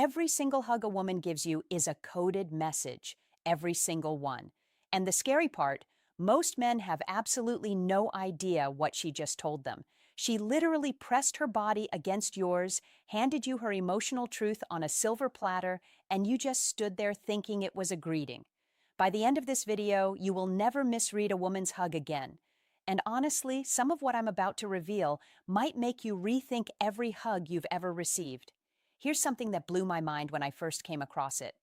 Every single hug a woman gives you is a coded message, every single one. And the scary part, most men have absolutely no idea what she just told them. She literally pressed her body against yours, handed you her emotional truth on a silver platter, and you just stood there thinking it was a greeting. By the end of this video, you will never misread a woman's hug again. And honestly, some of what I'm about to reveal might make you rethink every hug you've ever received. Here's something that blew my mind when I first came across it.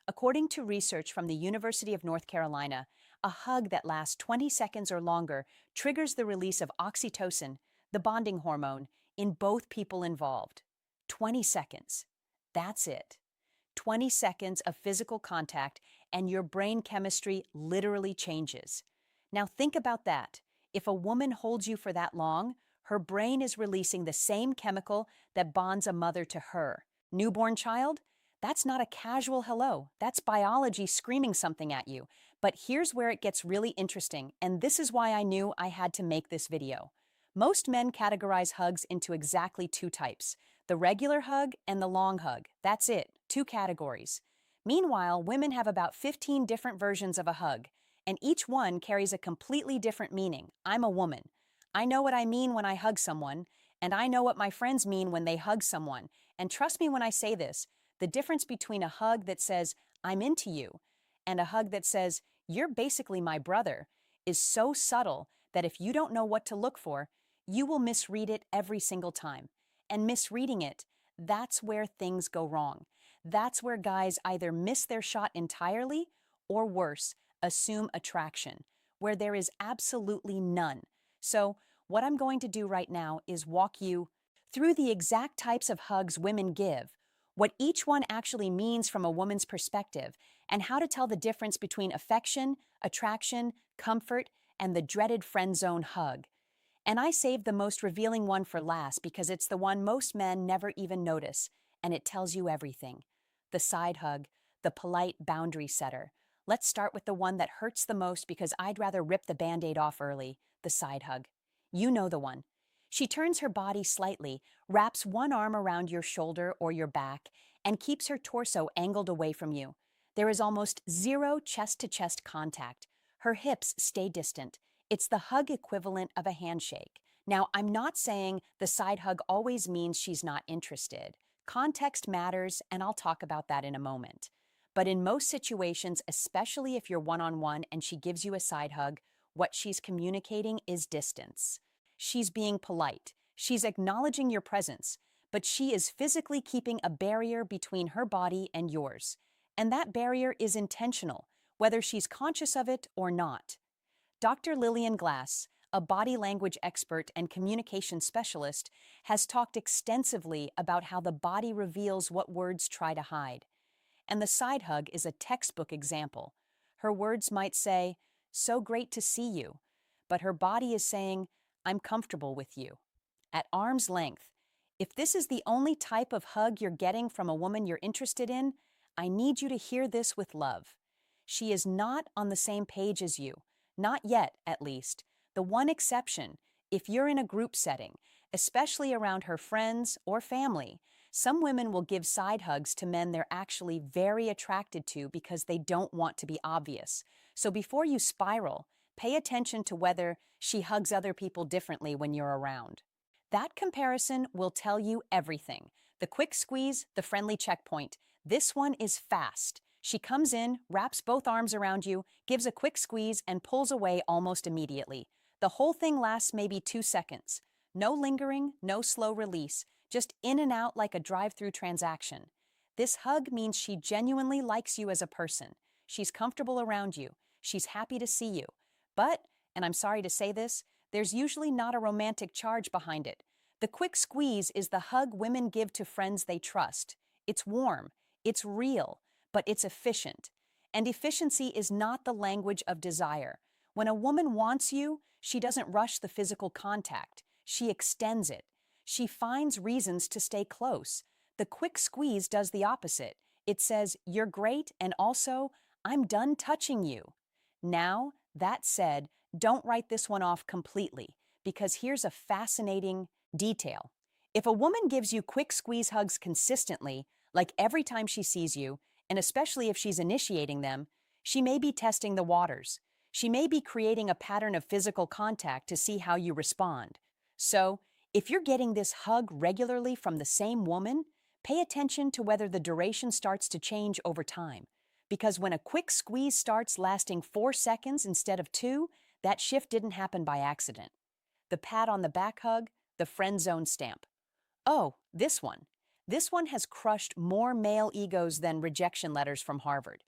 According to research from the University of North Carolina, a hug that lasts 20 seconds or longer triggers the release of oxytocin, the bonding hormone, in both people involved. 20 seconds. That's it. 20 seconds of physical contact, and your brain chemistry literally changes. Now think about that. If a woman holds you for that long, her brain is releasing the same chemical that bonds a mother to her. Newborn child? That's not a casual hello. That's biology screaming something at you. But here's where it gets really interesting, and this is why I knew I had to make this video. Most men categorize hugs into exactly two types: the regular hug and the long hug. That's it, two categories. Meanwhile, women have about 15 different versions of a hug, and each one carries a completely different meaning. I'm a woman. I know what I mean when I hug someone, and I know what my friends mean when they hug someone. And trust me when I say this, the difference between a hug that says, "I'm into you," and a hug that says, "You're basically my brother," is so subtle that if you don't know what to look for, you will misread it every single time. And misreading it, that's where things go wrong. That's where guys either miss their shot entirely, or worse, assume attraction, where there is absolutely none. So, what I'm going to do right now is walk you through the exact types of hugs women give, what each one actually means from a woman's perspective, and how to tell the difference between affection, attraction, comfort, and the dreaded friend zone hug. And I saved the most revealing one for last because it's the one most men never even notice, and it tells you everything. The side hug, the polite boundary setter. Let's start with the one that hurts the most because I'd rather rip the band-aid off early, the side hug. You know the one. She turns her body slightly, wraps one arm around your shoulder or your back, and keeps her torso angled away from you. There is almost zero chest-to-chest contact. Her hips stay distant. It's the hug equivalent of a handshake. Now, I'm not saying the side hug always means she's not interested. Context matters, and I'll talk about that in a moment. But in most situations, especially if you're one-on-one and she gives you a side hug, what she's communicating is distance. She's being polite. She's acknowledging your presence, but she is physically keeping a barrier between her body and yours. And that barrier is intentional, whether she's conscious of it or not. Dr. Lillian Glass, a body language expert and communication specialist, has talked extensively about how the body reveals what words try to hide. And the side hug is a textbook example. Her words might say, "So great to see you," but her body is saying, "I'm comfortable with you." At arm's length. If this is the only type of hug you're getting from a woman you're interested in, I need you to hear this with love. She is not on the same page as you. Not yet, at least. The one exception, if you're in a group setting, especially around her friends or family, some women will give side hugs to men they're actually very attracted to because they don't want to be obvious. So before you spiral, pay attention to whether she hugs other people differently when you're around. That comparison will tell you everything. The quick squeeze, the friendly checkpoint. This one is fast. She comes in, wraps both arms around you, gives a quick squeeze, and pulls away almost immediately. The whole thing lasts maybe 2 seconds. No lingering, no slow release, just in and out like a drive-through transaction. This hug means she genuinely likes you as a person. She's comfortable around you. She's happy to see you. But, and I'm sorry to say this, there's usually not a romantic charge behind it. The quick squeeze is the hug women give to friends they trust. It's warm, it's real, but it's efficient. And efficiency is not the language of desire. When a woman wants you, she doesn't rush the physical contact. She extends it. She finds reasons to stay close. The quick squeeze does the opposite. It says, "You're great, and also, I'm done touching you." Now, that said, don't write this one off completely, because here's a fascinating detail. If a woman gives you quick squeeze hugs consistently, Like every time she sees you, and especially if she's initiating them, she may be testing the waters. She may be creating a pattern of physical contact to see how you respond. So, if you're getting this hug regularly from the same woman, pay attention to whether the duration starts to change over time. Because when a quick squeeze starts lasting 4 seconds instead of two, that shift didn't happen by accident. The pat on the back hug, the friend zone stamp. Oh, this one. This one has crushed more male egos than rejection letters from Harvard.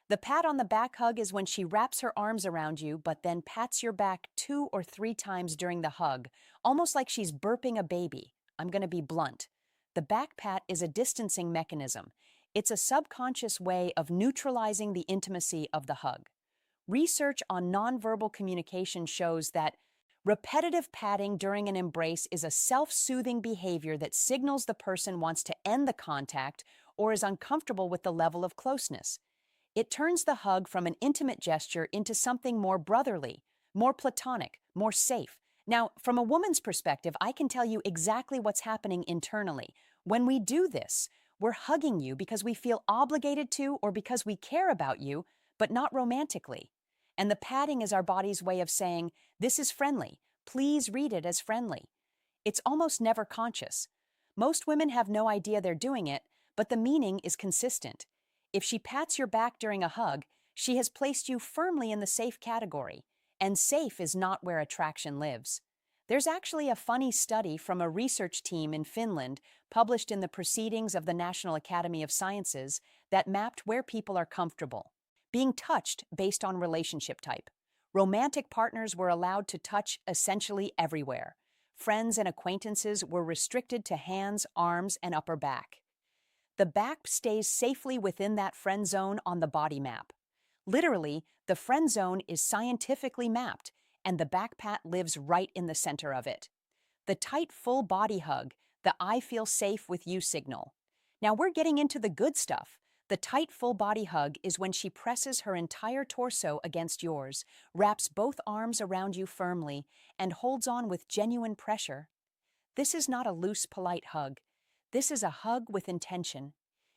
The pat on the back hug is when she wraps her arms around you but then pats your back 2 or 3 times during the hug, almost like she's burping a baby. I'm going to be blunt. The back pat is a distancing mechanism. It's a subconscious way of neutralizing the intimacy of the hug. Research on nonverbal communication shows that repetitive patting during an embrace is a self-soothing behavior that signals the person wants to end the contact or is uncomfortable with the level of closeness. It turns the hug from an intimate gesture into something more brotherly, more platonic, more safe. Now, from a woman's perspective, I can tell you exactly what's happening internally. When we do this, we're hugging you because we feel obligated to or because we care about you, but not romantically. And the patting is our body's way of saying, this is friendly. Please read it as friendly. It's almost never conscious. Most women have no idea they're doing it, but the meaning is consistent. If she pats your back during a hug, she has placed you firmly in the safe category, and safe is not where attraction lives. There's actually a funny study from a research team in Finland published in the Proceedings of the National Academy of Sciences that mapped where people are comfortable. Being touched based on relationship type. Romantic partners were allowed to touch essentially everywhere. Friends and acquaintances were restricted to hands, arms, and upper back. The back stays safely within that friend zone on the body map. Literally, the friend zone is scientifically mapped, and the back pat lives right in the center of it. The tight full body hug, the I feel safe with you signal. Now we're getting into the good stuff. The tight full body hug is when she presses her entire torso against yours, wraps both arms around you firmly, and holds on with genuine pressure. This is not a loose, polite hug. This is a hug with intention.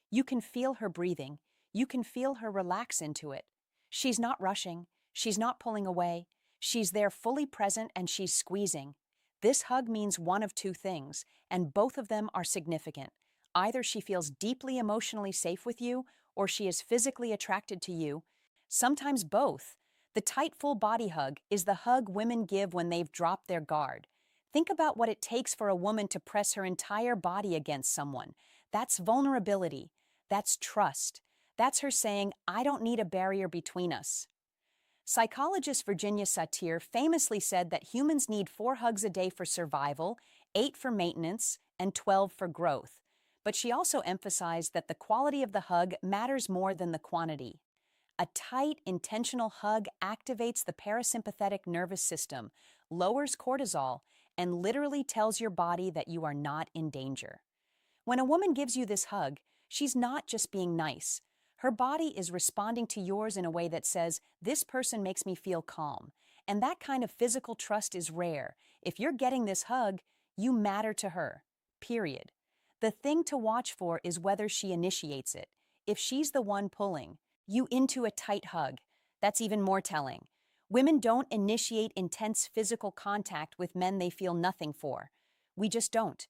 You can feel her breathing. You can feel her relax into it. She's not rushing. She's not pulling away. She's there fully present and she's squeezing. This hug means one of two things, and both of them are significant. Either she feels deeply emotionally safe with you, or she is physically attracted to you. Sometimes both. The tight full body hug is the hug women give when they've dropped their guard. Think about what it takes for a woman to press her entire body against someone. That's vulnerability. That's trust. That's her saying, I don't need a barrier between us. Psychologist Virginia Satir famously said that humans need 4 hugs a day for survival, 8 for maintenance, and 12 for growth. But she also emphasized that the quality of the hug matters more than the quantity. A tight, intentional hug activates the parasympathetic nervous system, lowers cortisol, and literally tells your body that you are not in danger. When a woman gives you this hug, she's not just being nice. Her body is responding to yours in a way that says, this person makes me feel calm. And that kind of physical trust is rare. If you're getting this hug, you matter to her. Period. The thing to watch for is whether she initiates it. If she's the one pulling you into a tight hug, that's even more telling. Women don't initiate intense physical contact with men they feel nothing for. We just don't.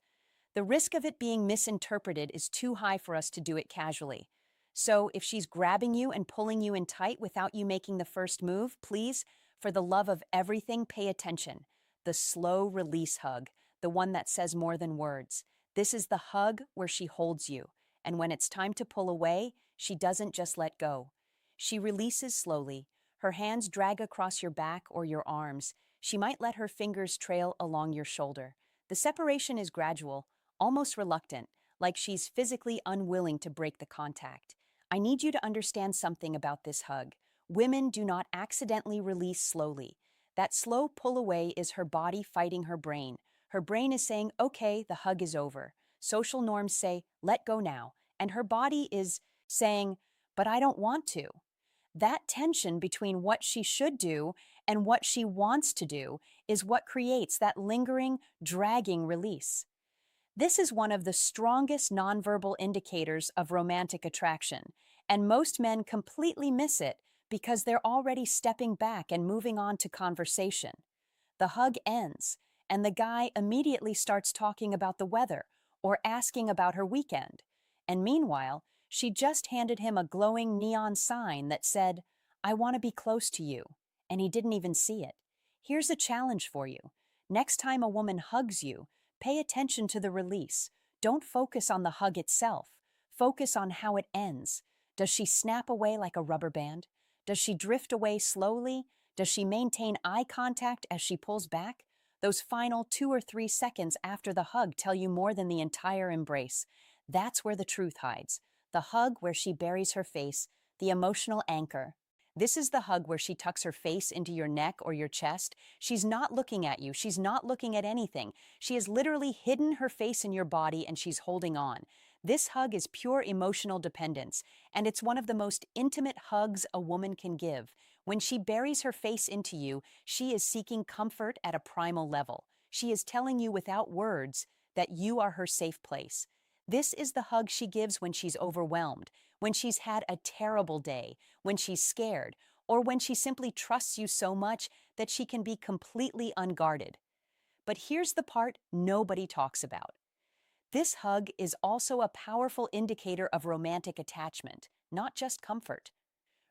The risk of it being misinterpreted is too high for us to do it casually. So if she's grabbing you and pulling you in tight without you making the first move, please, for the love of everything, pay attention. The slow release hug, the one that says more than words. This is the hug where she holds you, and when it's time to pull away, she doesn't just let go. She releases slowly. Her hands drag across your back or your arms. She might let her fingers trail along your shoulder. The separation is gradual, almost reluctant, like she's physically unwilling to break the contact. I need you to understand something about this hug. Women do not accidentally release slowly. That slow pull away is her body fighting her brain. Her brain is saying, okay, the hug is over. Social norms say, let go now. And her body is saying, but I don't want to. That tension between what she should do and what she wants to do is what creates that lingering, dragging release. This is one of the strongest nonverbal indicators of romantic attraction, and most men completely miss it because they're already stepping back and moving on to conversation. The hug ends, and the guy immediately starts talking about the weather or asking about her weekend. And meanwhile, she just handed him a glowing neon sign that said, "I want to be close to you," and he didn't even see it. Here's a challenge for you. Next time a woman hugs you, pay attention to the release. Don't focus on the hug itself. Focus on how it ends. Does she snap away like a rubber band? Does she drift away slowly? Does she maintain eye contact as she pulls back? Those final 2 or 3 seconds after the hug tell you more than the entire embrace. That's where the truth hides. The hug where she buries her face, the emotional anchor. This is the hug where she tucks her face into your neck or your chest. She's not looking at you. She's not looking at anything. She has literally hidden her face in your body and she's holding on. This hug is pure emotional dependence, and it's one of the most intimate hugs a woman can give. When she buries her face into you, she is seeking comfort at a primal level. She is telling you without words that you are her safe place. This is the hug she gives when she's overwhelmed, when she's had a terrible day, when she's scared, or when she simply trusts you so much that she can be completely unguarded. But here's the part nobody talks about. This hug is also a powerful indicator of romantic attachment, not just comfort.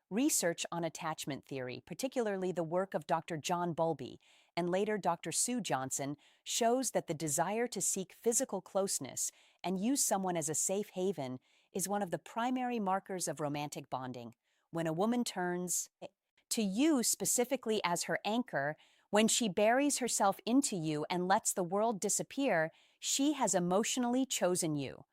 Research on attachment theory, particularly the work of Dr. John Bowlby and later Dr. Sue Johnson, shows that the desire to seek physical closeness and use someone as a safe haven is one of the primary markers of romantic bonding. When a woman turns to you specifically as her anchor, when she buries herself into you and lets the world disappear, she has emotionally chosen you.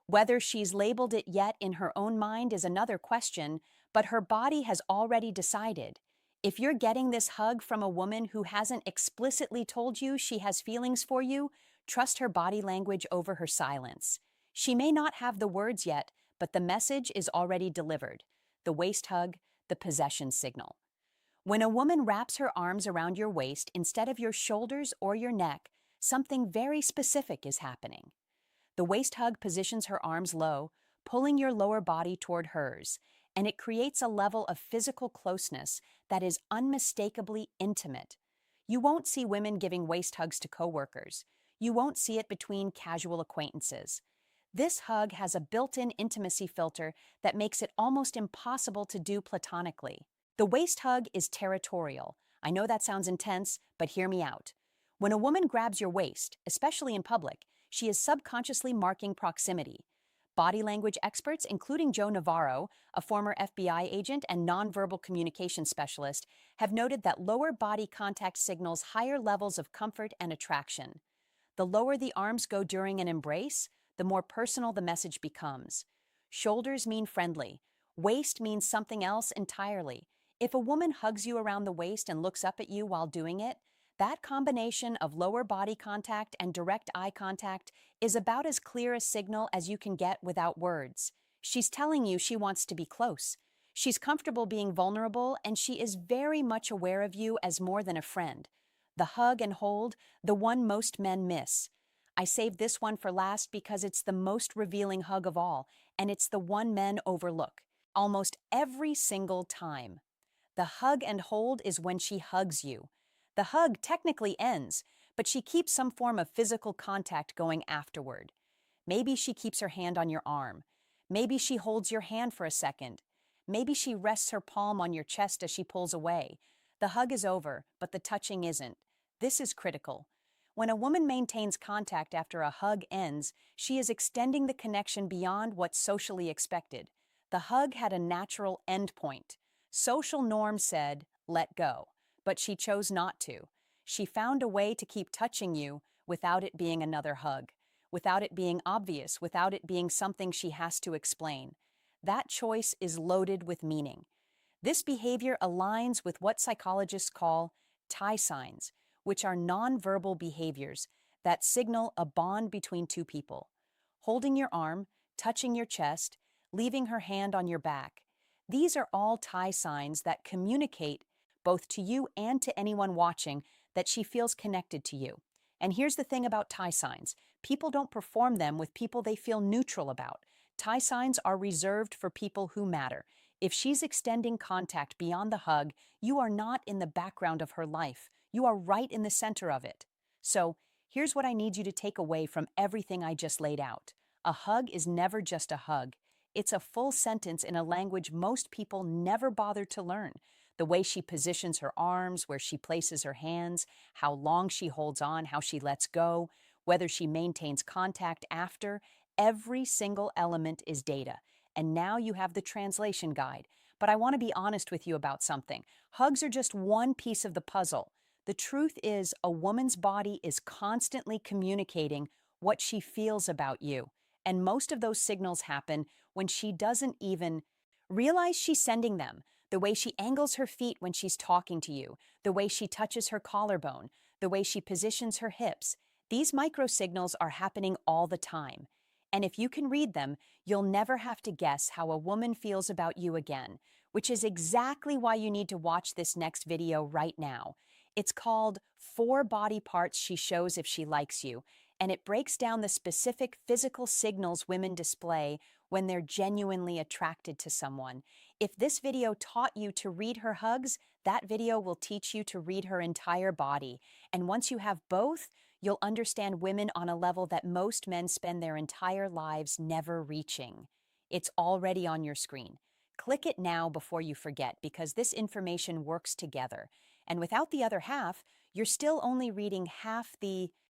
Whether she's labeled it yet in her own mind is another question, but her body has already decided. If you're getting this hug from a woman who hasn't explicitly told you she has feelings for you, trust her body language over her silence. She may not have the words yet, but the message is already delivered. The waist hug, the possession signal. When a woman wraps her arms around your waist instead of your shoulders or your neck, something very specific is happening. The waist hug positions her arms low, pulling your lower body toward hers, and it creates a level of physical closeness that is unmistakably intimate. You won't see women giving waist hugs to coworkers. You won't see it between casual acquaintances. This hug has a built-in intimacy filter that makes it almost impossible to do platonically. The waist hug is territorial. I know that sounds intense, but hear me out. When a woman grabs your waist, especially in public, she is subconsciously marking proximity. Body language experts, including Joe Navarro, a former FBI agent and nonverbal communication specialist, have noted that lower body contact signals higher levels of comfort and attraction. The lower the arms go during an embrace, the more personal the message becomes. Shoulders mean friendly. Waist means something else entirely. If a woman hugs you around the waist and looks up at you while doing it, that combination of lower body contact and direct eye contact is about as clear a signal as you can get without words. She's telling you she wants to be close. She's comfortable being vulnerable, and she is very much aware of you as more than a friend. The hug and hold, the one most men miss. I saved this one for last because it's the most revealing hug of all, and it's the one men overlook. Almost every single time. The hug and hold is when she hugs you. The hug technically ends, but she keeps some form of physical contact going afterward. Maybe she keeps her hand on your arm. Maybe she holds your hand for a second. Maybe she rests her palm on your chest as she pulls away. The hug is over, but the touching isn't. This is critical. When a woman maintains contact after a hug ends, she is extending the connection beyond what's socially expected. The hug had a natural end point. Social norms said, let go. But she chose not to. She found a way to keep touching you without it being another hug, without it being obvious, without it being something she has to explain. That choice is loaded with meaning. This behavior aligns with what psychologists call tie signs, which are nonverbal behaviors that signal a bond between two people. Holding your arm, touching your chest, leaving her hand on your back. These are all tie signs that communicate both to you and to anyone watching that she feels connected to you. And here's the thing about tie signs. People don't perform them with people they feel neutral about. Tie signs are reserved for people who matter. If she's extending contact beyond the hug, you are not in the background of her life. You are right in the center of it. So, here's what I need you to take away from everything I just laid out. A hug is never just a hug. It's a full sentence in a language most people never bother to learn. The way she positions her arms, where she places her hands, how long she holds on, how she lets go, whether she maintains contact after, every single element is data. And now you have the translation guide. But I want to be honest with you about something. Hugs are just one piece of the puzzle. The truth is, a woman's body is constantly communicating what she feels about you. And most of those signals happen when she doesn't even realize she's sending them. The way she angles her feet when she's talking to you, the way she touches her collarbone, the way she positions her hips. These micro signals are happening all the time. And if you can read them, you'll never have to guess how a woman feels about you again, which is exactly why you need to watch this next video right now. It's called 4 Body Parts She Shows If She Likes You, and it breaks down the specific physical signals women display when they're genuinely attracted to someone. If this video taught you to read her hugs, that video will teach you to read her entire body. And once you have both, you'll understand women on a level that most men spend their entire lives never reaching. It's already on your screen. Click it now before you forget, because this information works together. And without the other half, you're still only reading half the